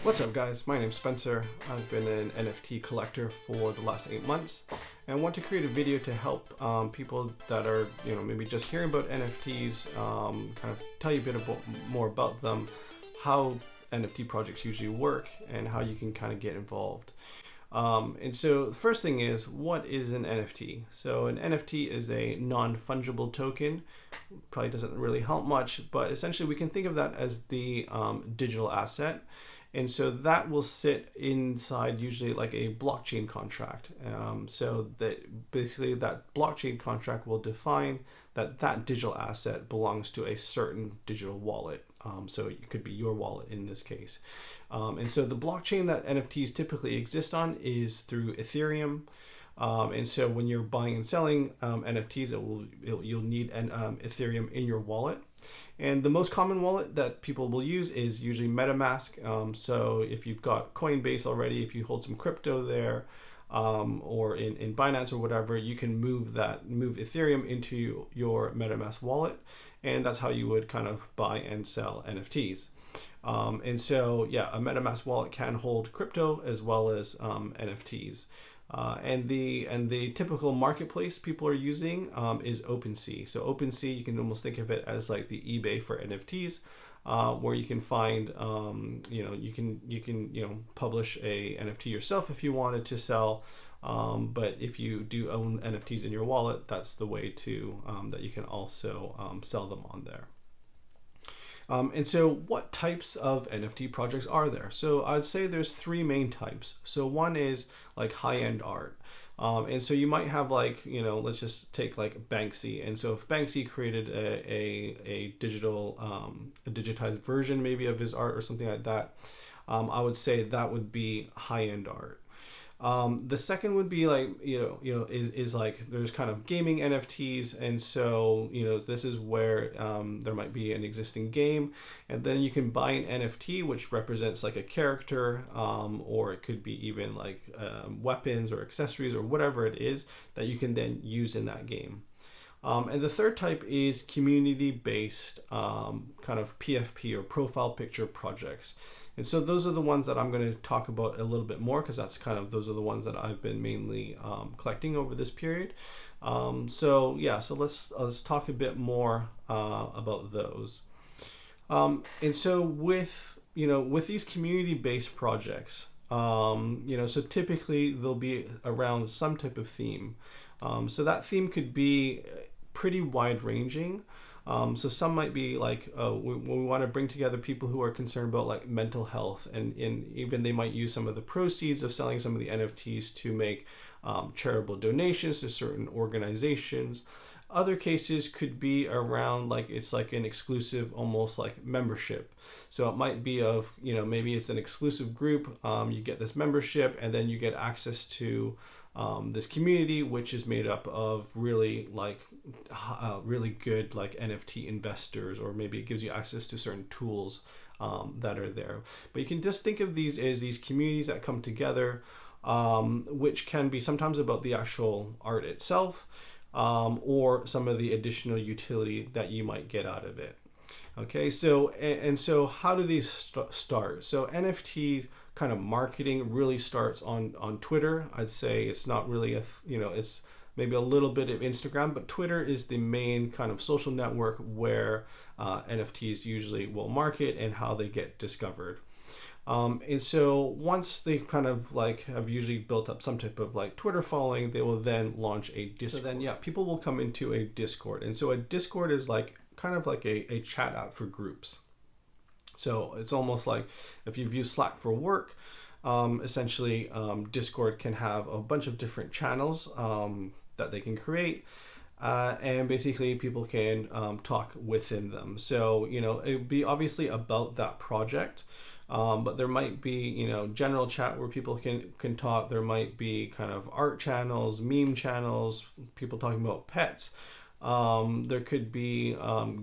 What's up guys, my name's Spencer. I've been an NFT collector for the last 8 months and want to create a video to help people that are maybe just hearing about NFTs, kind of tell you a bit more about them, how NFT projects usually work and how you can kind of get involved. And so the first thing is, what is an NFT? So an NFT is a non-fungible token. Probably doesn't really help much, but essentially we can think of that as the digital asset. And so that will sit inside usually like a blockchain contract. So that basically that blockchain contract will define that that digital asset belongs to a certain digital wallet. So it could be your wallet in this case. And so the blockchain that NFTs typically exist on is through Ethereum. And so when you're buying and selling NFTs, you'll need an Ethereum in your wallet. And the most common wallet that people will use is usually MetaMask. So if you've got Coinbase already, if you hold some crypto there, or in Binance or whatever, you can move Ethereum into your MetaMask wallet, and that's how you would kind of buy and sell NFTs. And so yeah, a MetaMask wallet can hold crypto as well as NFTs. And the typical marketplace people are using is OpenSea. So OpenSea, you can almost think of it as like the eBay for NFTs, where you can find, you can publish a NFT yourself if you wanted to sell. But if you do own NFTs in your wallet, that's the way to that you can also sell them on there. And so what types of NFT projects are there? So I'd say there's three main types. So one is like high-end art. And so you might have like, let's just take like Banksy. And so if Banksy created a digitized version maybe of his art or something like that, I would say that would be high-end art. The second would be like, is like there's kind of gaming NFTs. And so, this is where there might be an existing game, and then you can buy an NFT, which represents like a character, or it could be even like weapons or accessories or whatever it is that you can then use in that game. And the third type is community-based kind of PFP or profile picture projects. And so those are the ones that I'm going to talk about a little bit more, because those are the ones that I've been mainly collecting over this period. So let's talk a bit more about those. And so with these community-based projects, so typically they'll be around some type of theme. So that theme could be pretty wide-ranging. So some might be like, we want to bring together people who are concerned about like mental health, and even they might use some of the proceeds of selling some of the NFTs to make charitable donations to certain organizations. Other cases could be around like it's like an exclusive, almost like membership. So it might be of, maybe it's an exclusive group. You get this membership and then you get access to this community, which is made up of really good like NFT investors, or maybe it gives you access to certain tools that are there. But you can just think of these as these communities that come together, which can be sometimes about the actual art itself, or some of the additional utility that you might get out of it. Okay, so so how do these start? So NFT kind of marketing really starts on Twitter. I'd say it's not really it's maybe a little bit of Instagram, but Twitter is the main kind of social network where NFTs usually will market and how they get discovered. And so once they kind of like have usually built up some type of like Twitter following, they will then launch a Discord. So then people will come into a Discord. And so a Discord is like kind of like a chat app for groups. So it's almost like if you've used Slack for work, essentially Discord can have a bunch of different channels that they can create. And basically people can talk within them. So, it would be obviously about that project. But there might be, general chat where people can talk. There might be kind of art channels, meme channels, people talking about pets. There could be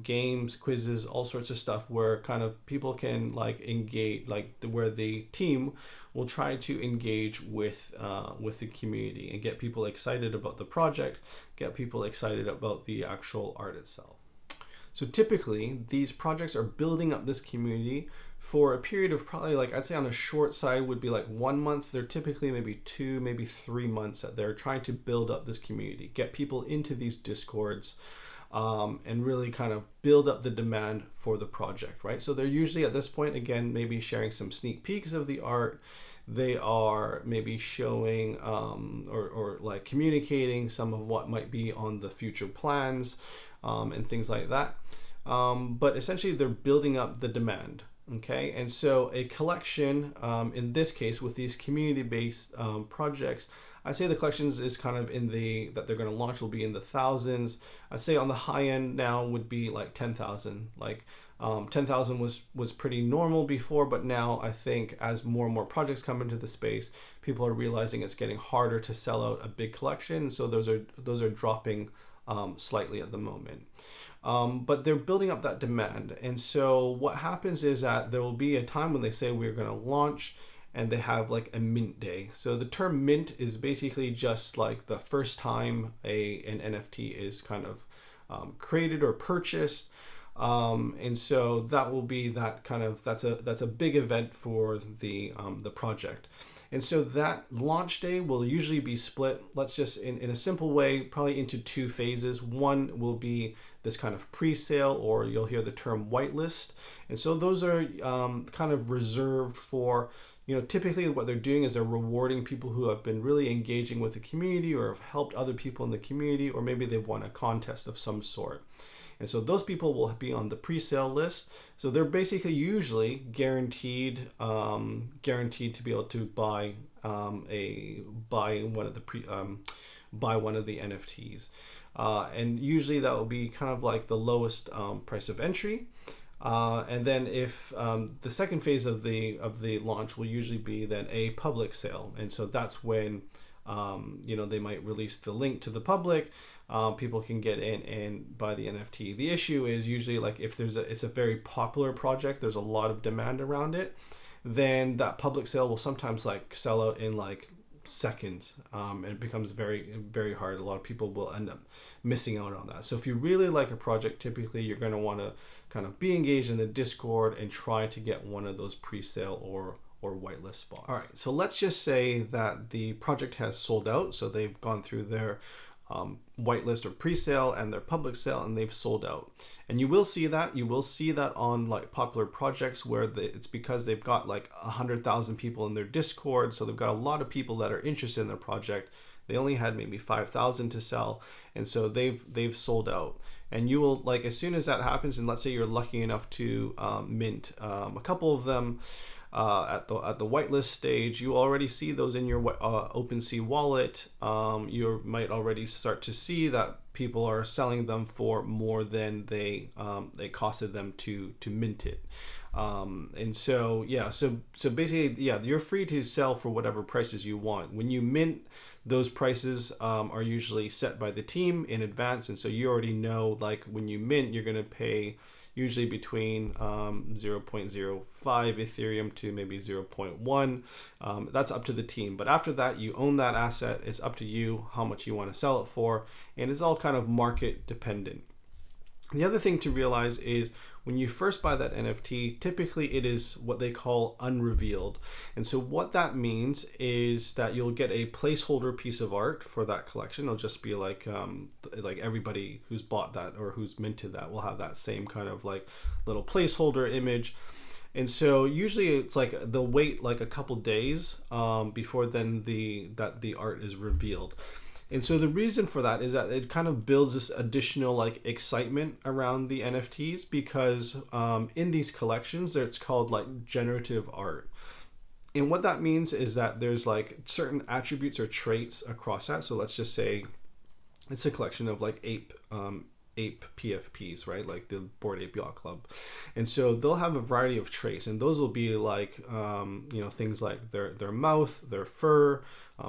games, quizzes, all sorts of stuff where kind of people can like engage, where the team will try to engage with the community and get people excited about the project, get people excited about the actual art itself. So typically these projects are building up this community for a period of probably, like, I'd say on the short side would be like 1 month. They're typically maybe 2, maybe 3 months that they're trying to build up this community, get people into these discords, and really kind of build up the demand for the project, right? So they're usually at this point, again, maybe sharing some sneak peeks of the art. They are maybe showing or like communicating some of what might be on the future plans, and things like that. But essentially they're building up the demand. Okay, and so a collection, in this case with these community-based projects, I'd say the collections is kind of in the, that they're going to launch will be in the thousands. I'd say on the high end now would be like 10,000. Like 10,000 was pretty normal before, but now I think as more and more projects come into the space, people are realizing it's getting harder to sell out a big collection. So those are dropping slightly at the moment. But they're building up that demand. And so what happens is that there will be a time when they say we're going to launch, and they have like a mint day. So the term mint is basically just like the first time an NFT is kind of created or purchased. And so that will be that kind of, that's a big event for the project. And so that launch day will usually be split, let's just in a simple way, probably into 2 phases. One will be this kind of pre-sale, or you'll hear the term whitelist. And so those are kind of reserved for, typically what they're doing is they're rewarding people who have been really engaging with the community or have helped other people in the community, or maybe they've won a contest of some sort. And so those people will be on the pre-sale list. So they're basically usually guaranteed to be able to buy one of the NFTs. And usually that will be kind of like the lowest price of entry. And then if the second phase of the launch will usually be then a public sale. And so that's when they might release the link to the public. People can get in and buy the NFT. The issue is usually like if it's a very popular project, there's a lot of demand around it, then that public sale will sometimes like sell out in like seconds. And it becomes very, very hard. A lot of people will end up missing out on that. So if you really like a project, typically you're going to want to kind of be engaged in the Discord and try to get one of those pre-sale or whitelist spots. All right, so let's just say that the project has sold out. So they've gone through their whitelist or pre-sale and their public sale, and they've sold out. And you will see that on like popular projects where it's because they've got like 100,000 people in their Discord. So they've got a lot of people that are interested in their project. They only had maybe 5,000 to sell, and so they've sold out. And you will, like, as soon as that happens, and let's say you're lucky enough to mint a couple of them at the whitelist stage, you already see those in your OpenSea wallet. You might already start to see that people are selling them for more than they costed them to mint it. And so so basically, you're free to sell for whatever prices you want. When you mint, those prices are usually set by the team in advance, and so you already know, like, when you mint, you're going to pay usually between 0.05 Ethereum to maybe 0.1. That's up to the team. But after that, you own that asset. It's up to you how much you want to sell it for, and it's all kind of market dependent. The other thing to realize is when you first buy that NFT, typically it is what they call unrevealed. And so what that means is that you'll get a placeholder piece of art for that collection. It'll just be like everybody who's bought that or who's minted that will have that same kind of like little placeholder image. And so usually it's like they'll wait like a couple days before then the art is revealed. And so the reason for that is that it kind of builds this additional like excitement around the NFTs, because in these collections, it's called like generative art. And what that means is that there's like certain attributes or traits across that. So let's just say it's a collection of like ape PFPs, right? Like the Bored Ape Yacht Club. And so they'll have a variety of traits, and those will be like, things like their mouth, their fur,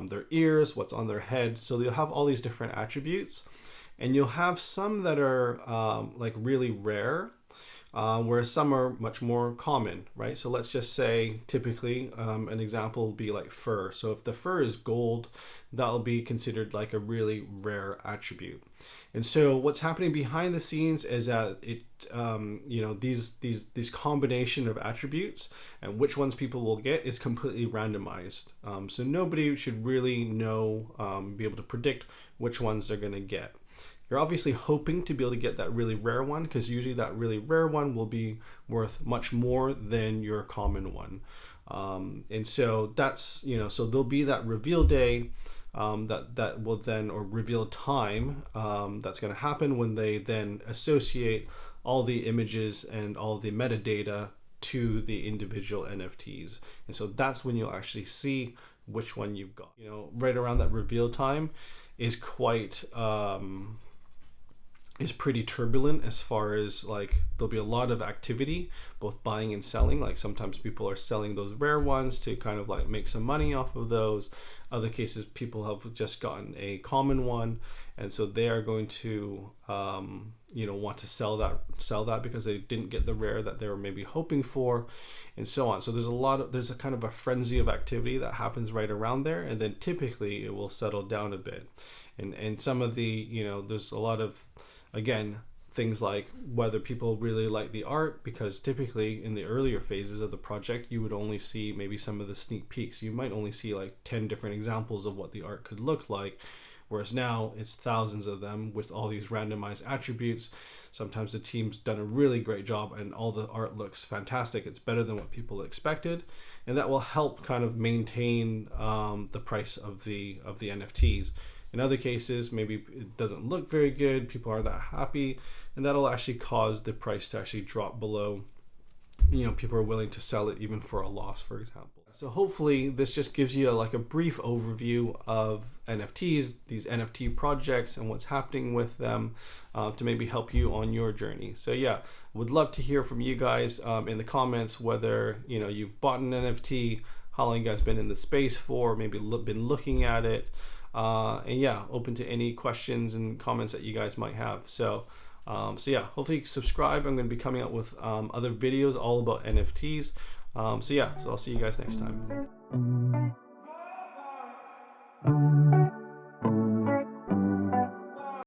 their ears, what's on their head. So you'll have all these different attributes, and you'll have some that are like really rare. whereas some are much more common, right? So let's just say typically an example would be like fur. So if the fur is gold, that'll be considered like a really rare attribute. And so what's happening behind the scenes is that these combination of attributes and which ones people will get is completely randomized. So nobody should really know, be able to predict which ones they're going to get. You're obviously hoping to be able to get that really rare one, because usually that really rare one will be worth much more than your common one. And so that's, so there'll be that reveal day that will then, or reveal time, that's going to happen when they then associate all the images and all the metadata to the individual NFTs. And so that's when you'll actually see which one you've got. Right around that reveal time is is pretty turbulent, as far as like there'll be a lot of activity, both buying and selling. Like sometimes people are selling those rare ones to kind of like make some money off of those. Other cases, people have just gotten a common one, and so they are going to want to sell that because they didn't get the rare that they were maybe hoping for, and so on. So there's a kind of a frenzy of activity that happens right around there, and then typically it will settle down a bit. And some of the, there's a lot of, again, things like whether people really like the art, because typically in the earlier phases of the project, you would only see maybe some of the sneak peeks. You might only see like 10 different examples of what the art could look like. Whereas now it's thousands of them with all these randomized attributes. Sometimes the team's done a really great job and all the art looks fantastic. It's better than what people expected. And that will help kind of maintain the price of the NFTs. In other cases, maybe it doesn't look very good, people aren't that happy, and that'll actually cause the price to actually drop below, people are willing to sell it even for a loss, for example. So hopefully this just gives you a brief overview of NFTs, these NFT projects, and what's happening with them, to maybe help you on your journey. So yeah, would love to hear from you guys in the comments, whether you've bought an NFT, how long you guys been in the space for, maybe been looking at it. And yeah, open to any questions and comments that you guys might have. So yeah, hopefully subscribe. I'm going to be coming out with other videos all about NFTs. So I'll see you guys next time.